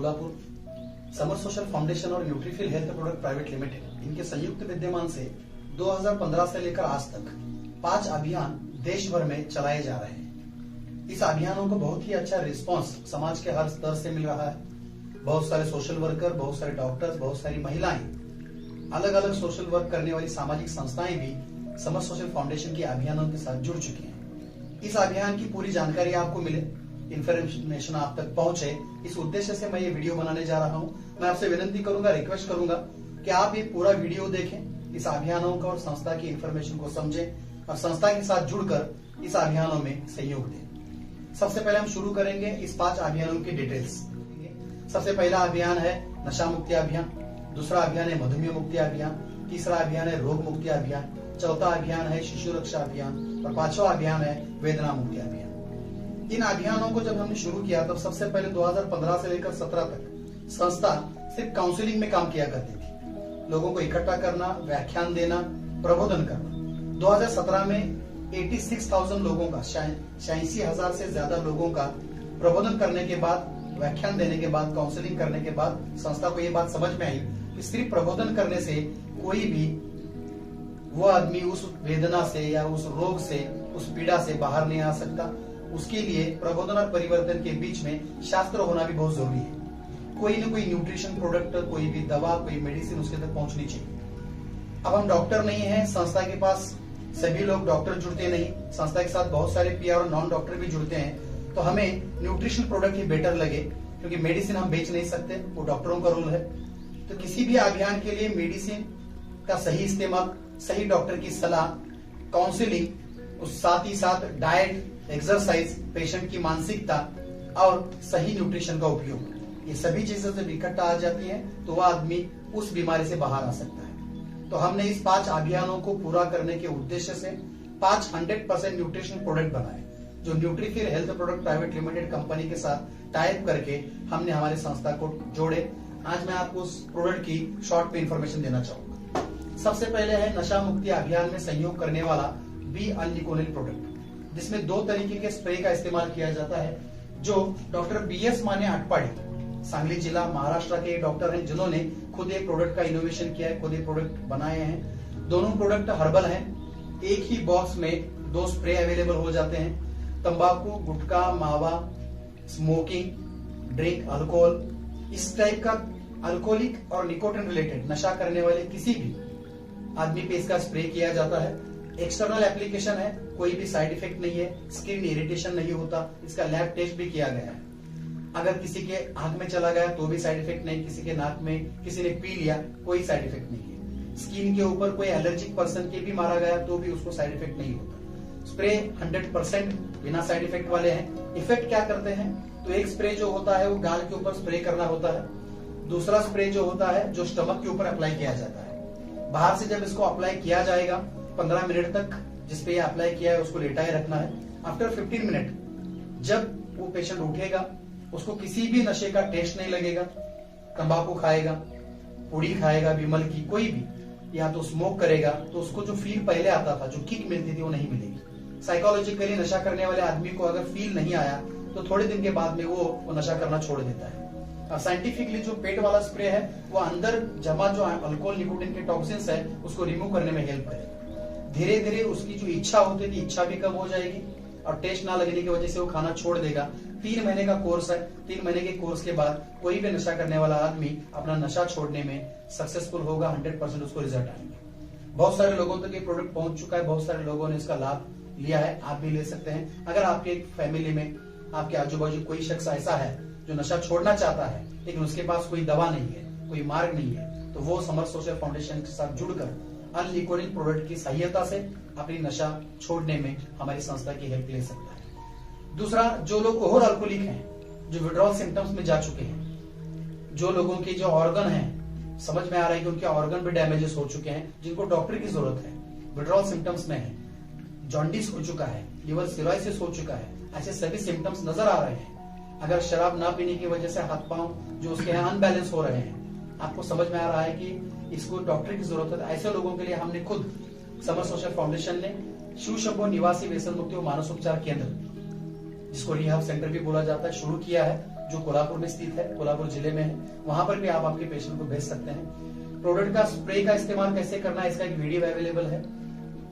Durgapur, summer social foundation और न्यूट्रीफिल health product private limited इनके संयुक्त विद्यमान से 2015 से लेकर आज तक 5 अभियान देश भर में चलाए जा रहे हैं। इस अभियानों को बहुत ही अच्छा रिस्पांस समाज के हर स्तर से मिल रहा है। बहुत सारे सोशल वर्कर, बहुत सारे डॉक्टर्स, बहुत सारी महिलाएं, अलग अलग सोशल वर्क करने वाली सामाजिक संस्थाएं भी समर सोशल फाउंडेशन के अभियानों के साथ जुड़ चुकी हैं। इस अभियान की पूरी जानकारी आपको मिले, इंफॉर्मेशन आप तक पहुंचे, इस उद्देश्य से मैं ये वीडियो बनाने जा रहा हूं। मैं आपसे विनती करूंगा, रिक्वेस्ट करूंगा कि आप ये पूरा वीडियो देखें, इस अभियानों का और संस्था की इंफॉर्मेशन को समझें और संस्था के साथ जुड़कर इस अभियानों में सहयोग दें। सबसे पहले हम शुरू करेंगे इस 5 अभियानों की डिटेल्स। सबसे पहला अभियान है नशा मुक्ति अभियान, दूसरा अभियान है मधुमेह मुक्ति अभियान, तीसरा अभियान है रोग मुक्ति अभियान, चौथा अभियान है शिशु रक्षा अभियान और 5वां अभियान है वेदना मुक्ति अभियान। इन अभियानों को जब हमने शुरू किया तब सबसे पहले 2015 से लेकर 17 तक संस्था सिर्फ काउंसलिंग में काम किया करती थी, लोगों को इकट्ठा करना, व्याख्यान देना, प्रबोधन करना। 2017 में 86,000 लोगों का, 86,000 से ज्यादा लोगों का प्रबोधन करने के बाद, व्याख्यान देने के बाद, काउंसलिंग करने के बाद संस्था को ये बात समझ में आई कि सिर्फ प्रबोधन करने से कोई भी वो आदमी उस वेदना से या उस रोग से, उस पीड़ा से बाहर नहीं आ सकता। उसके लिए प्रबोधन और परिवर्तन के बीच में शास्त्र होना भी बहुत जरूरी है। कोई न कोई न्यूट्रिशन प्रोडक्ट, कोई भी दवा, कोई मेडिसिन उसके तक पहुंचनी चाहिए। अब हम डॉक्टर नहीं है, संस्था के पास सभी लोग डॉक्टर जुड़ते नहीं, संस्था के साथ बहुत सारे पीआर और नॉन डॉक्टर भी जुड़ते हैं, तो हमें न्यूट्रिशन प्रोडक्ट ही बेटर लगे क्योंकि मेडिसिन हम बेच नहीं सकते, वो डॉक्टरों का रूल है। तो किसी भी अभियान के लिए मेडिसिन का सही इस्तेमाल, सही डॉक्टर की सलाह, काउंसलिंग, उस साथ ही साथ डाइट, एक्सरसाइज, पेशेंट की मानसिकता और सही न्यूट्रिशन का उपयोग, ये सभी चीजें जब इकट्ठा आ जाती है तो वह आदमी उस बीमारी से बाहर आ सकता है। तो हमने इस 5 अभियानों को पूरा करने के उद्देश्य से 5 100% न्यूट्रिशन प्रोडक्ट बनाए, जो Nutrifil health product private limited company के साथ टाइप करके हमने हमारी संस्था को जोड़े। आज मैं आपको उस प्रोडक्ट की शॉर्ट पे इंफॉर्मेशन देना चाहूंगा। सबसे पहले है नशा मुक्ति अभियान में सहयोग करने वाला बी अल्निकोनिल प्रोडक्ट, जिसमें 2 तरीके के स्प्रे का इस्तेमाल किया जाता है, जो डॉक्टर BS माने अटपाड़ी, सांगली जिला, महाराष्ट्र के डॉक्टर हैं, जिन्होंने खुद एक प्रोडक्ट का इनोवेशन किया है, खुद एक प्रोडक्ट बनाए हैं। दोनों प्रोडक्ट हर्बल हैं, एक ही बॉक्स में 2 स्प्रे अवेलेबल हो जाते हैं। तंबाकू, गुटखा, मावा, स्मोकिंग, ड्रिंक, अल्कोहल, इस टाइप का अल्कोहलिक और निकोटिन रिलेटेड नशा करने वाले किसी भी आदमी पे इसका स्प्रे किया जाता है। एक्सटर्नल एप्लीकेशन है, कोई भी साइड इफेक्ट नहीं है, स्किन इरिटेशन नहीं होता, इसका लैब टेस्ट भी किया गया है। अगर किसी के आंख में चला गया तो भी साइड इफेक्ट नहीं, किसी के नाक में किसी ने पी लिया कोई साइड इफेक्ट नहीं है। स्किन के ऊपर कोई एलर्जिक पर्सन के भी मारा गया तो भी उसको साइड इफेक्ट नहीं होता। स्प्रे 100% बिना साइड इफेक्ट वाले हैं। इफेक्ट क्या करते हैं, तो एक स्प्रे जो होता है वो गाल के ऊपर स्प्रे करना होता है, दूसरा स्प्रे जो होता है जो स्टमक के ऊपर अप्लाई किया जाता है। बाहर से जब इसको अप्लाई किया जाएगा 15 मिनट तक जिसपे ये अप्लाई किया है उसको लेटाए रखना है। आफ्टर 15 मिनट जब वो पेशेंट उठेगा, उसको किसी भी नशे का टेस्ट नहीं लगेगा। तंबाकू खाएगा, पुड़ी खाएगा, विमल की कोई भी, या तो स्मोक करेगा तो उसको जो फील पहले आता था, जो किक मिलती थी, वो नहीं मिलेगी। साइकोलॉजिकली नशा करने वाले आदमी को अगर फील नहीं आया तो थोड़े दिन के बाद में वो नशा करना छोड़ देता है। और साइंटिफिकली जो पेट वाला स्प्रे है वो अंदर जमा जो अल्कोहल, निकोटिन के टॉक्सिन्स है उसको रिमूव करने में हेल्प करेगा। धीरे धीरे उसकी जो इच्छा होती थी, इच्छा भी कम हो जाएगी और टेस्ट ना लगने की वजह से वो खाना छोड़ देगा। 3 महीने का कोर्स है, 3 महीने के कोर्स के बाद कोई भी नशा करने वाला आदमी अपना नशा छोड़ने में सक्सेसफुल होगा, 100% उसको रिजल्ट आएंगे। बहुत सारे लोगों तक ये प्रोडक्ट पहुंच चुका है, बहुत सारे लोगों ने इसका लाभ लिया है, आप भी ले सकते हैं। अगर आपके फैमिली में, आपके आजू बाजू कोई शख्स ऐसा है जो नशा छोड़ना चाहता है लेकिन उसके पास कोई दवा नहीं है, कोई मार्ग नहीं है, तो वो समर सोशल फाउंडेशन के साथ जुड़कर अनलिकोनिल प्रोडक्ट की सहायता से अपनी नशा छोड़ने में हमारी संस्था की हेल्प ले सकता है। दूसरा, जो लोग ओवर अल्कोहलिक हैं, जो विड्रॉल सिम्टम्स में जा चुके हैं, जो लोगों के जो ऑर्गन हैं समझ में आ रहा है कि उनके ऑर्गन भी डैमेजेस हो चुके हैं, जिनको डॉक्टर की जरूरत है, विड्रॉल सिम्टम्स में है, जॉन्डिस हो चुका है, लिवर सिरोसिस हो चुका है, ऐसे सभी सिम्टम्स नजर आ रहे हैं। अगर शराब ना पीने की वजह से हाथ पांव जो उसके अनबैलेंस हो रहे हैं, आपको समझ में आ रहा है कि इसको डॉक्टर की जरूरत है, ऐसे लोगों के लिए हमने खुद समर सोशल फाउंडेशन ने शिव शंभो निवासी व्यसन मुक्ति व मानस उपचार केंद्र, जिसको रिहैब सेंटर भी बोला जाता है, शुरू किया है। जो कोल्हापुर में स्थित है, कोल्हापुर जिले में है, वहां पर भी आप आपके पेशेंट को भेज सकते हैं। प्रोडक्ट का स्प्रे का इस्तेमाल कैसे करना है, इसका एक वीडियो अवेलेबल है।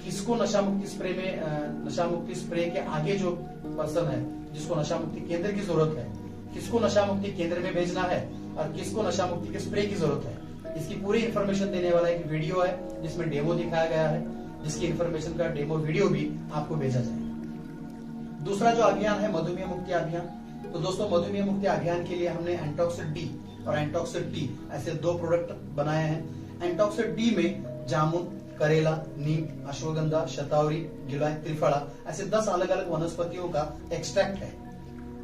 किसको नशा मुक्ति स्प्रे में, नशा मुक्ति स्प्रे के आगे जो पर्सन है जिसको नशा मुक्ति केंद्र की जरूरत है, किसको नशा मुक्ति केंद्र में भेजना है और किसको नशा मुक्ति के स्प्रे की जरूरत है, इसकी पूरी इन्फॉर्मेशन देने वाला एक वीडियो है जिसमें डेमो दिखाया गया है, जिसकी इन्फॉर्मेशन का डेमो वीडियो भी आपको भेजा जाएगा। दूसरा जो अभियान है मधुमेह मुक्ति अभियान। तो दोस्तों, मधुमेह मुक्ति अभियान के लिए हमने एंटॉक्सिड डी और एंटॉक्सिड टी ऐसे 2 प्रोडक्ट बनाए हैं। एंटॉक्सिड डी में जामुन, करेला, नीम, अश्वगंधा, शतावरी, गिलोय, त्रिफला ऐसे 10 अलग अलग वनस्पतियों का एक्सट्रैक्ट है,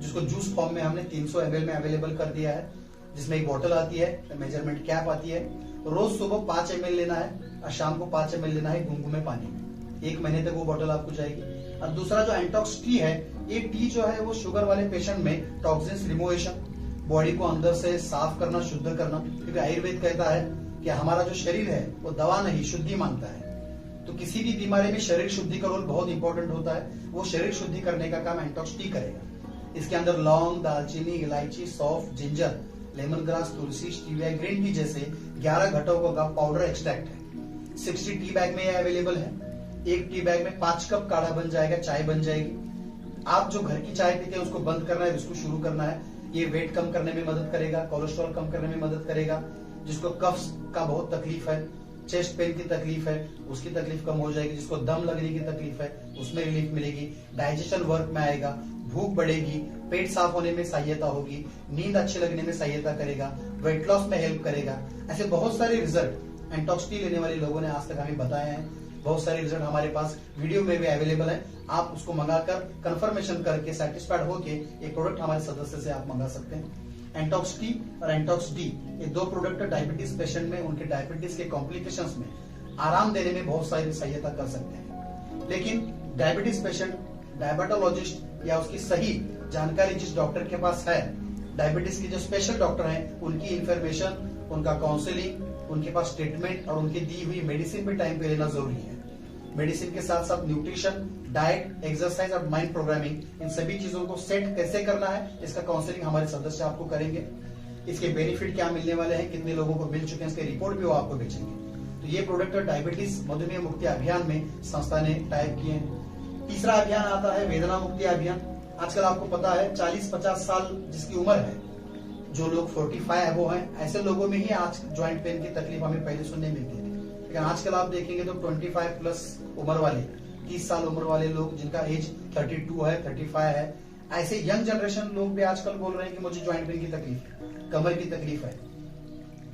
जिसको जूस फॉर्म में हमने 300 ml में अवेलेबल कर दिया है, जिसमें एक बोतल आती है, मेजरमेंट कैप आती है। रोज सुबह 5 ml लेना है और शाम को 5 ml लेना है गुनगुने पानी में। 1 महीने तक वो बोतल आपको जाएगी। और दूसरा जो एंटॉक्स टी है, ये टी जो है वो शुगर वाले पेशेंट में टॉक्सिन्स रिमूवेशन, बॉडी को अंदर से साफ करना, शुद्ध करना, क्योंकि आयुर्वेद कहता है कि हमारा जो शरीर है वो दवा नहीं शुद्धि मांगता है। तो किसी भी बीमारी में शरीर शुद्धि का रोल बहुत इंपॉर्टेंट होता है। वो शरीर शुद्धि करने का काम एंटॉक्स टी करेगा। इसके अंदर लौंग, दालचीनी, इलायची, सौंफ, जिंजर, लेमन ग्रास, तुलसी, स्टीविया, ग्रीन टी जैसे 11 घटकों का पाउडर एक्सट्रैक्ट है। 60 टी बैग में यह अवेलेबल है। एक टी बैग में 5 कप काढ़ा बन जाएगा, चाय बन जाएगी। आप जो घर की चाय पीते हैं उसको बंद करना है, उसको शुरू करना है। ये वेट कम करने में मदद करेगा, कोलेस्ट्रॉल कम करने में मदद करेगा। जिसको कफ का बहुत तकलीफ है, चेस्ट पेन की तकलीफ है, उसकी तकलीफ कम हो जाएगी। जिसको दम लगने की तकलीफ है उसमें रिलीफ मिलेगी। डाइजेशन वर्क में आएगा, भूख बढ़ेगी, पेट साफ होने में सहायता होगी, नींद अच्छे लगने में सहायता करेगा, वेट लॉस में हेल्प करेगा। ऐसे बहुत सारे रिजल्ट एंटॉक्स टी लेने वाले लोगों ने आज तक हमें बताए हैं। बहुत सारे रिजल्ट हमारे पास वीडियो में भी अवेलेबल है। आप उसको मंगाकर कंफर्मेशन करके सेटिस्फाइड होके ये प्रोडक्ट हमारे सदस्य से आप मंगा सकते हैं। एंटॉक्स टी और एंटॉक्स डी, ये 2 प्रोडक्ट डायबिटीज पेशेंट में उनके डायबिटीज के कॉम्प्लिकेशंस में आराम देने में बहुत सारी सहायता कर सकते हैं। लेकिन डायबिटीज पेशेंट, डायबिटोलॉजिस्ट या उसकी सही जानकारी जिस डॉक्टर के पास है, डायबिटीज के जो स्पेशल डॉक्टर हैं, उनकी इंफॉर्मेशन, उनका काउंसलिंग, उनके पास ट्रीटमेंट और उनकी दी हुई मेडिसिन भी टाइम पे लेना जरूरी है। मेडिसिन के साथ साथ न्यूट्रिशन, डाइट, एक्सरसाइज और माइंड प्रोग्रामिंग, इन सभी चीजों को सेट कैसे करना है, इसका काउंसलिंग हमारे सदस्य आपको करेंगे। इसके बेनिफिट क्या मिलने वाले हैं, कितने लोगों को मिल चुके हैं, इसके रिपोर्ट भी वो आपको भेजेंगे। तो ये प्रोडक्ट डायबिटीज मधुमेह मुक्ति अभियान में संस्था ने टाइप किए हैं। तीसरा अभियान आता है वेदना मुक्ति अभियान। आजकल आपको पता है 40-50 साल जिसकी उम्र है, जो लोग 45 अबो हैं, ऐसे लोगों में ही आज ज्वाइंट पेन की तकलीफ हमें पहले सुनने मिलती थी। लेकिन आजकल आप देखेंगे तो 25 प्लस उम्र वाले, 30 साल उम्र वाले लोग जिनका एज 32 है, 35 है, ऐसे यंग जनरेशन लोग भी आजकल बोल रहे हैं कि मुझे ज्वाइंट पेन की तकलीफ है, कमर की तकलीफ है,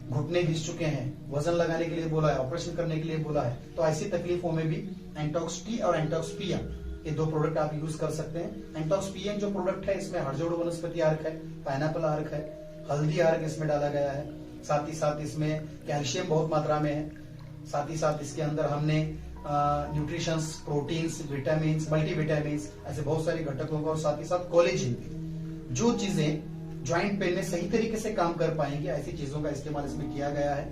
घुटने घिस चुके हैं, वजन लगाने के लिए बोला है, ऑपरेशन करने के लिए बोला है। तो ऐसी तकलीफों में भी एंटॉक्स टी और एंटॉक्स पीएम, ये 2 प्रोडक्ट आप यूज कर सकते हैं। एंटॉक्स पीएम जो प्रोडक्ट है, इसमें हड़जोड़ वनस्पति अर्क है, पाइनएप्पल अर्क है, हल्दी अर्क इसमें डाला गया है। साथ ही साथ इसमें कैल्शियम बहुत मात्रा में है। साथ ही साथ इसके अंदर हमने न्यूट्रिशंस, प्रोटीन्स, विटामिन, मल्टीविटामिन, ऐसे बहुत सारे घटकों को, और साथ ही साथ कोलेजन, जो चीजें ज्वाइंट पेन में सही तरीके से काम कर पाएंगे, ऐसी चीजों का इस्तेमाल इसमें किया गया है।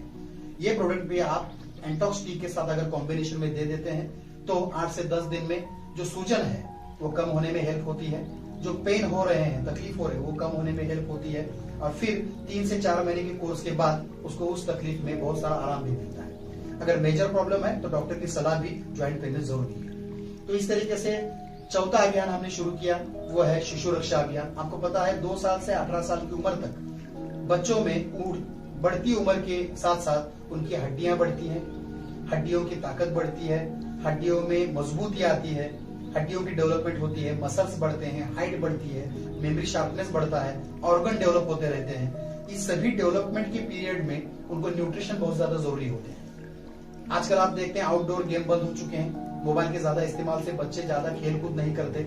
ये प्रोडक्ट भी आप एंटॉक्स टी के साथ अगर कॉम्बिनेशन में दे देते हैं तो 8 से 10 दिन में जो सूजन है वो कम होने में हेल्प होती है, जो पेन हो रहे हैं, तकलीफ हो रही है, वो कम होने में हेल्प होती है, और फिर 3 से 4 महीने के कोर्स के बाद उसको उस तकलीफ में बहुत सारा आराम भी मिलता है। अगर मेजर प्रॉब्लम है तो डॉक्टर की सलाह भी ज्वाइंट पेन में जरूरी है। तो इस तरीके से चौथा अभियान हमने शुरू किया, वो है शिशु रक्षा अभियान। आपको पता है 2 साल से 18 साल की उम्र तक बच्चों में बढ़ती उम्र के साथ साथ उनकी हड्डियां बढ़ती हैं, हड्डियों की ताकत बढ़ती है, हड्डियों में मजबूती आती है, हड्डियों की डेवलपमेंट होती है, मसल्स बढ़ते हैं, हाइट बढ़ती है, मेमोरी शार्पनेस बढ़ता है, ऑर्गन डेवलप होते रहते हैं। इस सभी डेवलपमेंट के पीरियड में उनको न्यूट्रिशन बहुत ज्यादा जरूरी होते हैं। आजकल आप देखते हैं आउटडोर गेम बंद हो चुके हैं, मोबाइल के ज्यादा इस्तेमाल से बच्चे ज्यादा खेल कूद नहीं करते,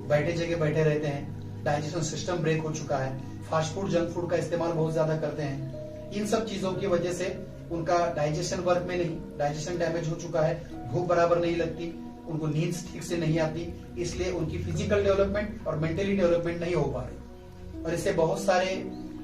बैठे जगह बैठे रहते हैं, डाइजेशन सिस्टम ब्रेक हो चुका है, फास्ट फूड, जंक फूड का इस्तेमाल बहुत ज्यादा करते हैं। इन सब चीजों की वजह से उनका डाइजेशन वर्क में नहीं, डाइजेशन डैमेज हो चुका है, भूख बराबर नहीं लगती, उनको नींद ठीक से नहीं आती, इसलिए उनकी फिजिकल डेवलपमेंट और मेंटली डेवलपमेंट नहीं हो पा रही, और इससे बहुत सारे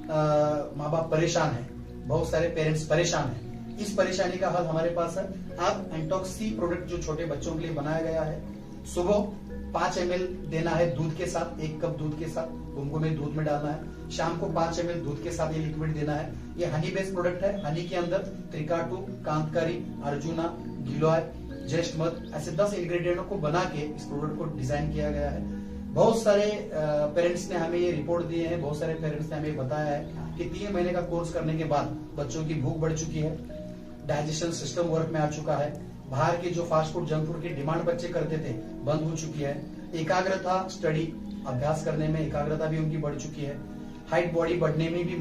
माँ बाप परेशान हैं, बहुत सारे पेरेंट्स परेशान हैं। इस परेशानी का हल हमारे पास है। आप एंटॉक्स सी प्रोडक्ट जो छोटे बच्चों के लिए बनाया गया है, सुबह 5 ml देना है दूध के साथ, 1 कप दूध के साथ कुमकुम में दूध में डालना है। शाम को 5 ml दूध के साथ ये लिक्विड देना है। ये हनी बेस्ड प्रोडक्ट है। हनी के अंदर त्रिकाटू, कांतकारी, अर्जुना, गिलोय, ज्येष्ठ मध ऐसे 10 इंग्रेडिएंटों को बना के इस प्रोडक्ट को डिजाइन किया गया है। बहुत सारे पेरेंट्स ने हमें ये रिपोर्ट दिए हैं, बहुत सारे पेरेंट्स ने हमें बताया है कि 3 महीने का कोर्स करने के बाद बच्चों की भूख बढ़ चुकी है, डाइजेशन सिस्टम वर्क में आ चुका है, बाहर के जो फास्ट फूड, जंक फूड की डिमांड बच्चे करते थे बंद हो चुकी है, एकाग्रता, स्टडी, अभ्यास करने में एकाग्रता भी उनकी बढ़ चुकी है, हाइट, बॉडी बढ़ने में भी